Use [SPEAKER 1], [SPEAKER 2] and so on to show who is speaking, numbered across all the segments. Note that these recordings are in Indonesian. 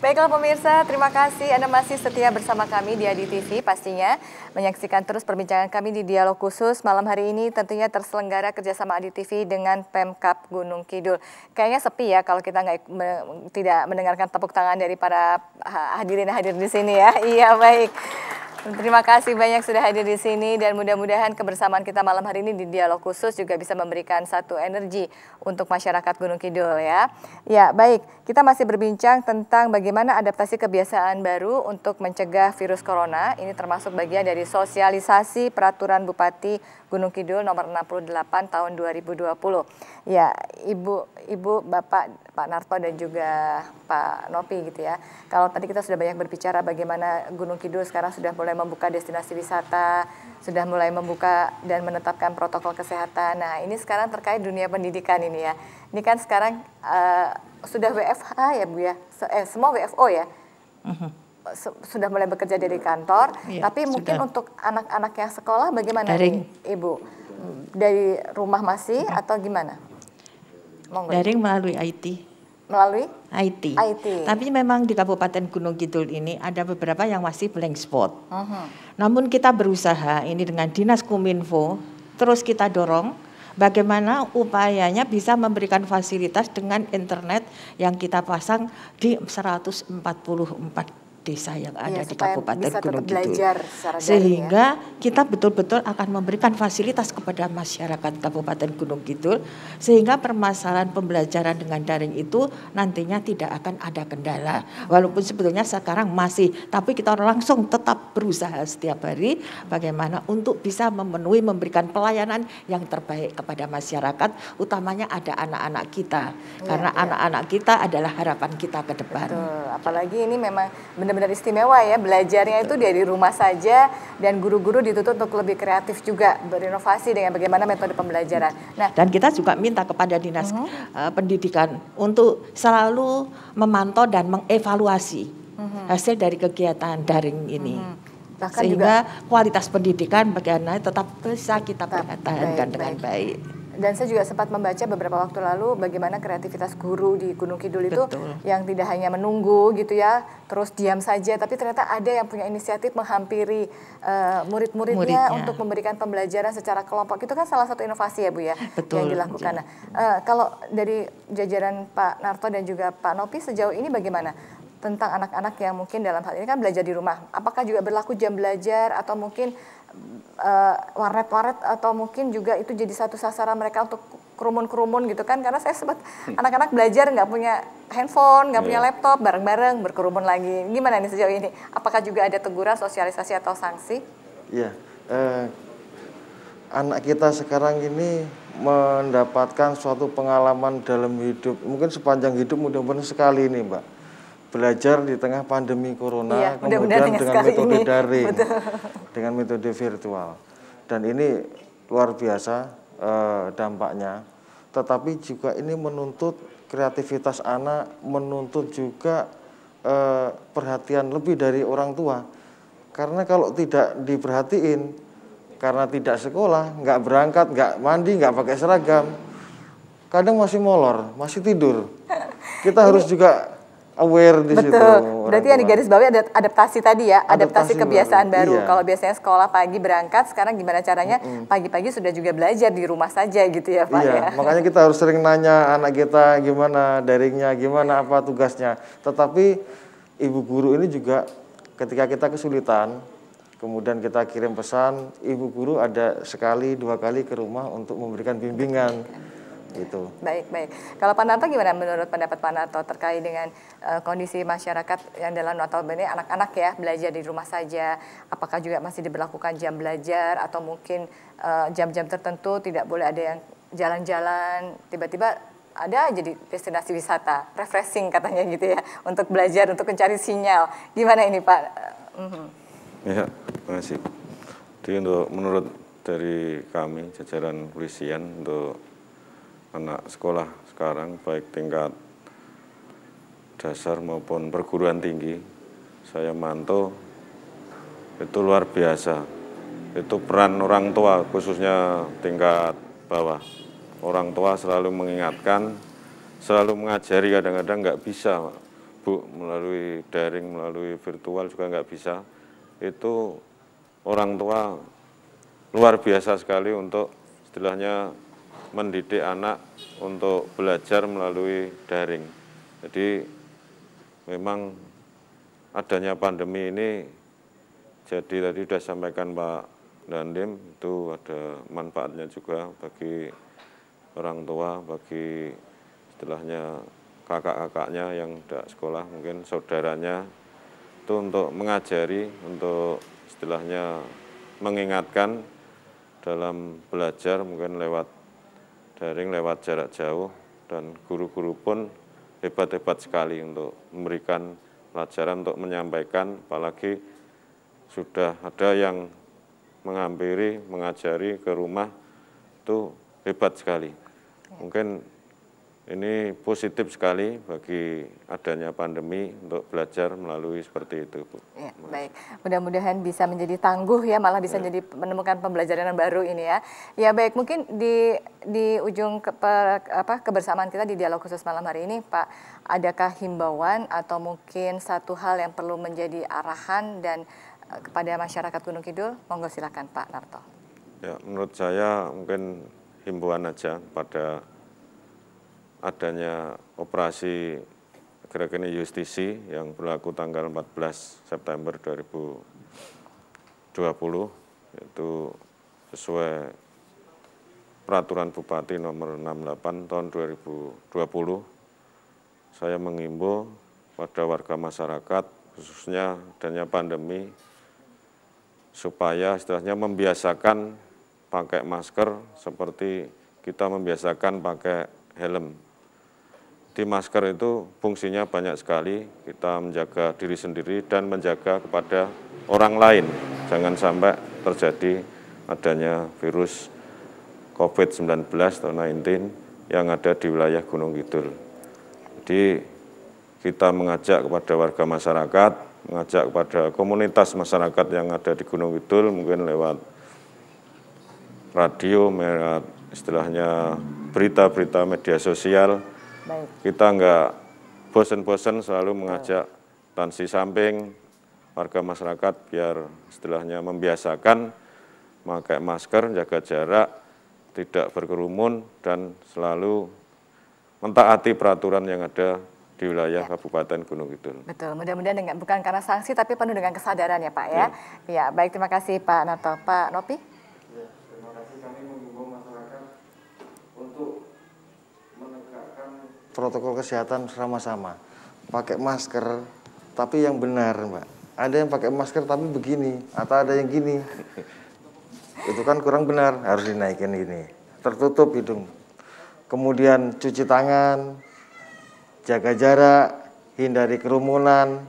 [SPEAKER 1] Baiklah pemirsa, terima kasih Anda masih setia bersama kami di Adi TV pastinya. Menyaksikan terus perbincangan kami di Dialog Khusus malam hari ini tentunya terselenggara kerjasama Adi TV dengan Pemkab Gunung Kidul. Kayaknya sepi ya kalau kita tidak mendengarkan tepuk tangan dari para hadirin hadir di sini ya. Iya baik. Terima kasih banyak sudah hadir di sini dan mudah-mudahan kebersamaan kita malam hari ini di Dialog Khusus juga bisa memberikan satu energi untuk masyarakat Gunung Kidul ya. Ya baik, kita masih berbincang tentang bagaimana adaptasi kebiasaan baru untuk mencegah virus corona. Ini termasuk bagian dari sosialisasi peraturan Bupati Gunung Kidul nomor 68 tahun 2020. Ya, Ibu, Bapak, Pak Narto dan juga Pak Nopi gitu ya. Kalau tadi kita sudah banyak berbicara bagaimana Gunung Kidul sekarang sudah mulai membuka destinasi wisata, sudah mulai membuka dan menetapkan protokol kesehatan. Nah, ini sekarang terkait dunia pendidikan ini ya. Ini kan sekarang sudah WFH ya Bu ya, semua WFO ya. Sudah mulai bekerja dari kantor, ya, tapi mungkin untuk anak-anak yang sekolah bagaimana nih, Ibu? Dari rumah masih atau gimana?
[SPEAKER 2] Daring melalui IT.
[SPEAKER 1] Melalui?
[SPEAKER 2] IT. Tapi memang di Kabupaten Gunung Kidul ini ada beberapa yang masih blank spot. Namun kita berusaha ini dengan Dinas Kominfo, terus kita dorong bagaimana upayanya bisa memberikan fasilitas dengan internet yang kita pasang di 144 desa yang ada di Kabupaten Gunung Kidul. Sehingga kita betul-betul akan memberikan fasilitas kepada masyarakat Kabupaten Gunung Kidul sehingga permasalahan pembelajaran dengan daring itu nantinya tidak akan ada kendala. Walaupun sebetulnya sekarang masih, tapi kita langsung tetap berusaha setiap hari bagaimana untuk bisa memenuhi memberikan pelayanan yang terbaik kepada masyarakat, utamanya ada anak-anak kita. Karena anak-anak kita adalah harapan kita ke depan.
[SPEAKER 1] Betul. Apalagi ini memang benar-benar istimewa ya, belajarnya itu dari rumah saja dan guru-guru dituntut untuk lebih kreatif juga berinovasi dengan bagaimana metode pembelajaran.
[SPEAKER 2] Nah, dan kita juga minta kepada Dinas Pendidikan untuk selalu memantau dan mengevaluasi hasil dari kegiatan daring ini. Sehingga kualitas pendidikan bagaimana tetap bisa kita pertahankan dengan baik.
[SPEAKER 1] Dan saya juga sempat membaca beberapa waktu lalu bagaimana kreativitas guru di Gunung Kidul itu yang tidak hanya menunggu gitu ya, terus diam saja, tapi ternyata ada yang punya inisiatif menghampiri murid-muridnya untuk memberikan pembelajaran secara kelompok. Itu kan salah satu inovasi ya Bu ya, yang dilakukan. Nah, kalau dari jajaran Pak Narto dan juga Pak Nopi sejauh ini bagaimana tentang anak-anak yang mungkin dalam hal ini kan belajar di rumah? Apakah juga berlaku jam belajar atau mungkin warnet atau mungkin juga itu jadi satu sasaran mereka untuk kerumun-kerumun gitu kan, karena saya sempat anak-anak belajar nggak punya handphone, nggak punya laptop, bareng-bareng berkerumun lagi. Gimana nih sejauh ini? Apakah juga ada teguran, sosialisasi atau sanksi?
[SPEAKER 3] Iya, anak kita sekarang ini mendapatkan suatu pengalaman dalam hidup, mungkin sepanjang hidup mudah-mudahan sekali ini Mbak. Belajar di tengah pandemi corona, kemudian dengan metode daring, dengan metode virtual. Dan ini luar biasa dampaknya. Tetapi juga ini menuntut kreativitas anak, menuntut juga perhatian lebih dari orang tua. Karena kalau tidak diperhatiin, karena tidak sekolah, nggak berangkat, nggak mandi, nggak pakai seragam, kadang masih molor, masih tidur. Kita harus juga aware di situ.
[SPEAKER 1] Berarti yang digarisbawahi ada adaptasi tadi ya, adaptasi kebiasaan baru. Kalau biasanya sekolah pagi berangkat, sekarang gimana caranya pagi-pagi sudah juga belajar di rumah saja gitu ya Pak ya.
[SPEAKER 3] Makanya kita harus sering nanya anak kita gimana daringnya, gimana apa tugasnya. Tetapi ibu guru ini juga ketika kita kesulitan, kemudian kita kirim pesan, ibu guru ada sekali, 2 kali ke rumah untuk memberikan bimbingan. Gitu.
[SPEAKER 1] Baik. Kalau Pak Narto gimana menurut pendapat Pak Narto terkait dengan kondisi masyarakat yang dalam notabene anak-anak ya belajar di rumah saja, apakah juga masih diberlakukan jam belajar atau mungkin jam-jam tertentu tidak boleh ada yang jalan-jalan, tiba-tiba ada jadi destinasi wisata, refreshing katanya gitu ya, untuk belajar, untuk mencari sinyal. Gimana ini Pak?
[SPEAKER 4] Ya, terima kasih. Jadi menurut dari kami jajaran kepolisian untuk anak sekolah sekarang baik tingkat dasar maupun perguruan tinggi, saya mantau itu luar biasa. Itu peran orang tua khususnya tingkat bawah. Orang tua selalu mengingatkan, selalu mengajari, kadang-kadang nggak bisa sibuk melalui daring, melalui virtual juga nggak bisa. Itu orang tua luar biasa sekali untuk istilahnya mendidik anak untuk belajar melalui daring. Jadi memang adanya pandemi ini, jadi tadi sudah sampaikan Pak Dandim, itu ada manfaatnya juga bagi orang tua, bagi istilahnya kakak-kakaknya yang tidak sekolah, mungkin saudaranya, itu untuk mengajari, untuk istilahnya mengingatkan dalam belajar mungkin lewat daring, lewat jarak jauh, dan guru-guru pun hebat-hebat sekali untuk memberikan pelajaran, untuk menyampaikan, apalagi sudah ada yang menghampiri, mengajari ke rumah, itu hebat sekali. Mungkin ini positif sekali bagi adanya pandemi untuk belajar melalui seperti itu, Bu.
[SPEAKER 1] Ya, baik, mudah-mudahan bisa menjadi tangguh ya, malah bisa jadi menemukan pembelajaran yang baru ini ya. Ya baik, mungkin di ujung kebersamaan kita di dialog khusus malam hari ini, Pak, adakah himbauan atau mungkin satu hal yang perlu menjadi arahan dan kepada masyarakat Gunung Kidul? Monggo silakan Pak Narto.
[SPEAKER 4] Ya, menurut saya mungkin himbauan aja pada adanya operasi Gerakan Justisi yang berlaku tanggal 14 September 2020, yaitu sesuai Peraturan Bupati nomor 68 tahun 2020. Saya mengimbau pada warga masyarakat, khususnya adanya pandemi, supaya istilahnya membiasakan pakai masker seperti kita membiasakan pakai helm. Di masker itu fungsinya banyak sekali, kita menjaga diri sendiri dan menjaga kepada orang lain. Jangan sampai terjadi adanya virus COVID-19 atau 19 yang ada di wilayah Gunung Kidul. Jadi kita mengajak kepada warga masyarakat, mengajak kepada komunitas masyarakat yang ada di Gunung Kidul, mungkin lewat radio, lewat istilahnya berita-berita media sosial. Baik. Kita nggak bosan-bosan selalu mengajak tansi samping warga masyarakat biar istilahnya membiasakan memakai masker, jaga jarak, tidak berkerumun, dan selalu mentaati peraturan yang ada di wilayah Kabupaten Gunung Kidul.
[SPEAKER 1] Betul, mudah-mudahan bukan karena sanksi tapi penuh dengan kesadaran ya Pak ya. Ya, baik, terima kasih Pak Narto. Pak Nopi?
[SPEAKER 3] Ya, terima kasih. Kami mengimbau masyarakat untuk menegakkan protokol kesehatan sama-sama. Pakai masker, tapi yang benar, Mbak. Ada yang pakai masker tapi begini, atau ada yang gini. Itu kan kurang benar, harus dinaikin ini. Tertutup hidung. Kemudian cuci tangan, jaga jarak, hindari kerumunan,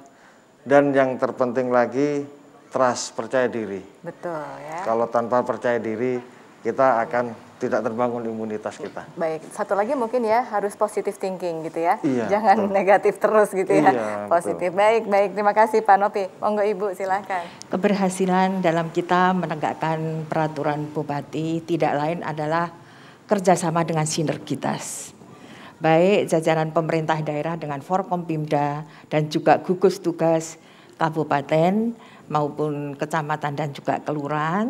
[SPEAKER 3] dan yang terpenting lagi, trust, percaya diri.
[SPEAKER 1] Betul ya.
[SPEAKER 3] Kalau tanpa percaya diri, kita akan tidak terbangun imunitas kita.
[SPEAKER 1] Baik, satu lagi mungkin ya, harus positive thinking gitu ya.
[SPEAKER 3] Iya,
[SPEAKER 1] jangan betul. Negatif terus gitu ya.
[SPEAKER 3] Iya,
[SPEAKER 1] positif. Betul. Baik, terima kasih Pak Nopi. Monggo Ibu silahkan.
[SPEAKER 2] Keberhasilan dalam kita menegakkan peraturan Bupati tidak lain adalah kerjasama dengan sinergitas. Baik jajaran pemerintah daerah dengan Forkompimda dan juga gugus tugas kabupaten maupun kecamatan dan juga kelurahan.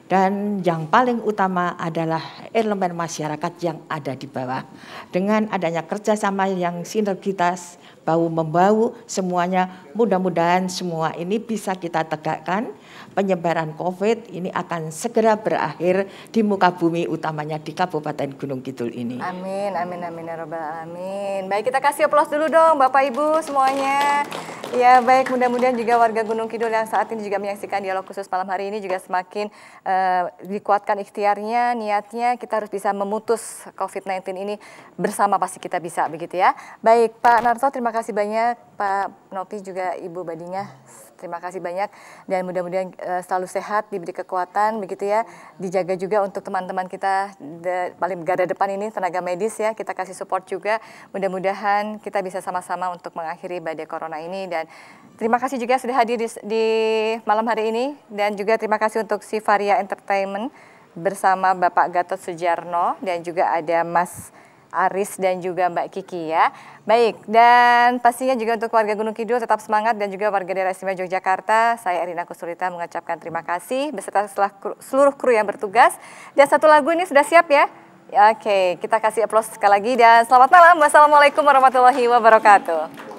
[SPEAKER 2] Dan yang paling utama adalah elemen masyarakat yang ada di bawah. Dengan adanya kerjasama yang sinergitas, bahu-membahu semuanya, mudah-mudahan semua ini bisa kita tegakkan. Penyebaran COVID ini akan segera berakhir di muka bumi, utamanya di Kabupaten Gunung Kidul ini.
[SPEAKER 1] Amin, amin, amin, ya Rabbal alamin. Baik, kita kasih aplaus dulu dong Bapak Ibu semuanya. Ya baik, mudah-mudahan juga warga Gunung Kidul yang saat ini juga menyaksikan dialog khusus malam hari ini juga semakin dikuatkan ikhtiarnya, niatnya, kita harus bisa memutus COVID-19 ini bersama, pasti kita bisa begitu ya. Baik Pak Narto, terima kasih banyak, Pak Nopi juga Ibu Badingah, terima kasih banyak, dan mudah-mudahan selalu sehat, diberi kekuatan begitu ya, dijaga juga untuk teman-teman kita paling garda depan ini, tenaga medis ya, kita kasih support juga, mudah-mudahan kita bisa sama-sama untuk mengakhiri badai corona ini. Dan terima kasih juga sudah hadir di malam hari ini, dan juga terima kasih untuk Sivaria Entertainment bersama Bapak Gatot Sujarno, dan juga ada Mas Aris dan juga Mbak Kiki ya. Baik, dan pastinya juga untuk warga Gunung Kidul tetap semangat dan juga warga daerah istimewa Yogyakarta, saya Erina Kusurita mengucapkan terima kasih beserta seluruh kru yang bertugas. Dan satu lagu ini sudah siap ya? Oke, kita kasih aplaus sekali lagi dan selamat malam. Wassalamualaikum warahmatullahi wabarakatuh.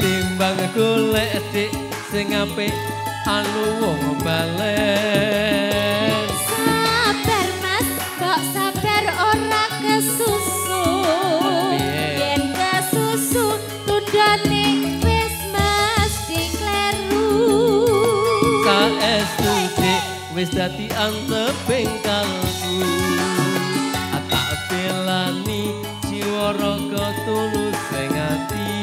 [SPEAKER 5] Timbang golek dik sing apik anu wong balen.
[SPEAKER 6] Sabar Mas, kok sabar ora kesusu. Yen kesusu tudane wis mesti kleru.
[SPEAKER 5] Saestu dik wis dadi anteping kalbu. Tak belani jiwa raga tulus sing ati.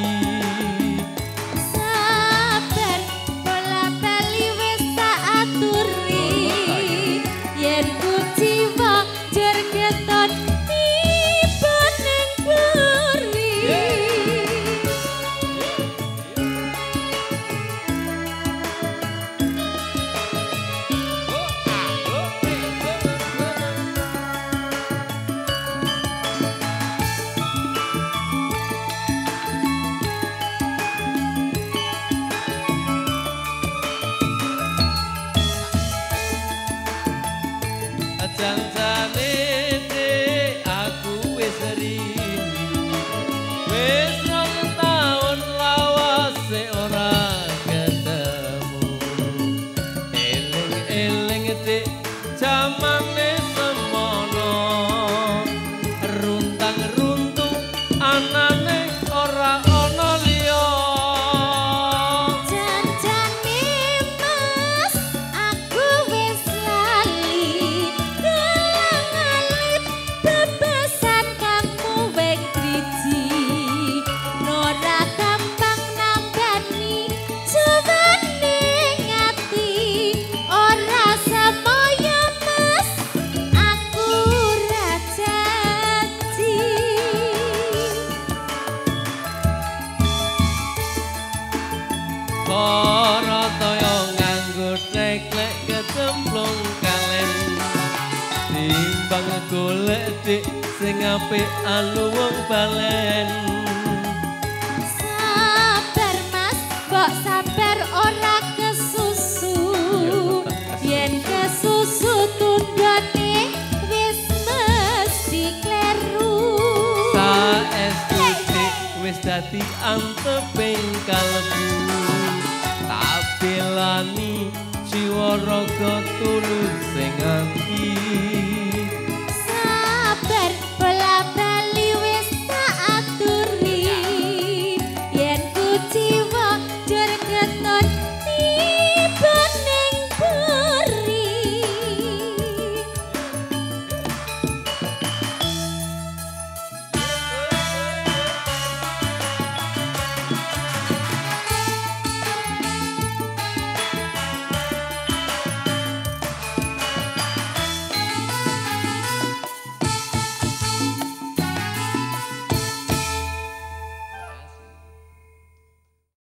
[SPEAKER 5] Janjane dik aku wis rindu, wis rong taun lawase ora ketemu. Eling-eling dik jamane semono, runtang-runtung anane ora ana liya. Para toyo nganggo teklek kecemplung kalen. Timbang golek dik sing apik anu wong balen.
[SPEAKER 6] Sabar Mas, kok sabar ora kesusu. Yen kesusu tundone wis mesti kleru.
[SPEAKER 5] Saestu dik wis dadi anteping kalbu. Belani jiwa raga tulus sing ati.